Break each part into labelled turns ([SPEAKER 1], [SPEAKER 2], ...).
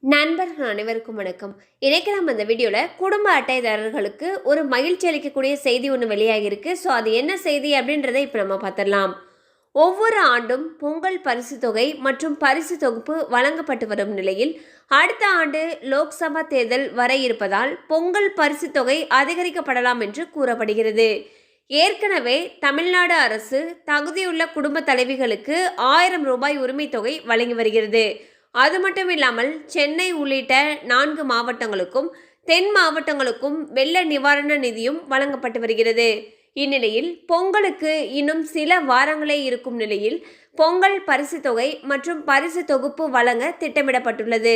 [SPEAKER 1] நண்பர்கள் அனைவருக்கும் வணக்கம். இன்னைக்கு நம்ம இந்த வீடியோவில் குடும்ப அட்டைதாரர்களுக்கு ஒரு மகிழ்ச்சி அளிக்கக்கூடிய செய்தி ஒன்று வெளியாகிருக்கு. ஸோ அது என்ன செய்தி அப்படின்றத இப்போ நம்ம பார்த்துடலாம். ஒவ்வொரு ஆண்டும் பொங்கல் பரிசு தொகை மற்றும் பரிசு தொகுப்பு வழங்கப்பட்டு வரும் நிலையில் அடுத்த ஆண்டு லோக்சபா தேர்தல் வர இருப்பதால் பொங்கல் பரிசு தொகை அதிகரிக்கப்படலாம் என்று கூறப்படுகிறது. ஏற்கனவே தமிழ்நாடு அரசு தகுதியுள்ள குடும்ப தலைவிகளுக்கு 1000 ரூபாய் உரிமை தொகை வழங்கி வருகிறது. அது மட்டும் இல்லாமல் சென்னை உள்ளிட்ட 4 மாவட்டங்களுக்கும் தென் மாவட்டங்களுக்கும் வெள்ள நிவாரண நிதியும் வழங்கப்பட்டு வருகிறது. இந்நிலையில் பொங்கலுக்கு இன்னும் சில வாரங்களே இருக்கும் நிலையில் பொங்கல் பரிசு தொகை மற்றும் பரிசு தொகுப்பு வழங்க திட்டமிடப்பட்டுள்ளது.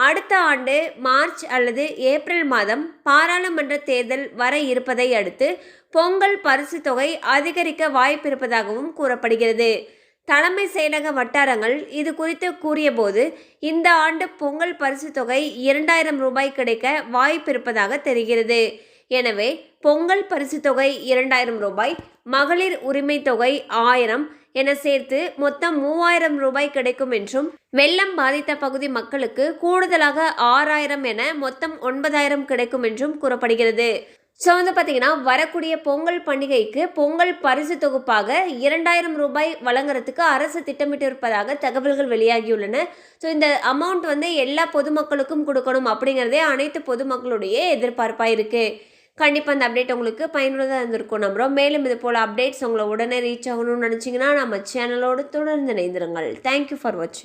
[SPEAKER 1] அடுத்த ஆண்டு மார்ச் அல்லது ஏப்ரல் மாதம் பாராளுமன்ற தேர்தல் வர இருப்பதை அடுத்து பொங்கல் பரிசு தொகை அதிகரிக்க வாய்ப்பிருப்பதாகவும் கூறப்படுகிறது. தலைமை செயலக வட்டாரங்கள் இது குறித்து கூறியபோது இந்த ஆண்டு பொங்கல் பரிசு தொகை 2000 ரூபாய் கிடைக்க வாய்ப்பிருப்பதாக தெரிகிறது. எனவே பொங்கல் பரிசு தொகை 2000 ரூபாய், மகளிர் உரிமை தொகை 1000 என சேர்த்து மொத்தம் 3000 ரூபாய் கிடைக்கும் என்றும், வெள்ளம் பாதித்த பகுதி மக்களுக்கு கூடுதலாக 6000 என மொத்தம் 9000 கிடைக்கும் என்றும் கூறப்படுகிறது. ஸோ பார்த்தீங்கன்னா வரக்கூடிய பொங்கல் பண்டிகைக்கு பொங்கல் பரிசு தொகுப்பாக 2000 ரூபாய் வழங்குறதுக்கு அரசு திட்டமிட்டிருப்பதாக தகவல்கள் வெளியாகியுள்ளன. ஸோ இந்த அமௌண்ட் எல்லா பொதுமக்களுக்கும் கொடுக்கணும் அப்படிங்கிறதே அனைத்து பொதுமக்களுடைய எதிர்பார்ப்பாக இருக்குது. கண்டிப்பாக அந்த அப்டேட் உங்களுக்கு பயனுள்ளதாக இருந்திருக்கும் நம்புகிறோம். மேலும் இது போல் அப்டேட்ஸ் உங்களை உடனே ரீச் ஆகணும்னு நினச்சிங்கன்னா நம்ம சேனலோடு தொடர்ந்து இணைந்திருங்கள். தேங்க்யூ ஃபார் வாட்சிங்.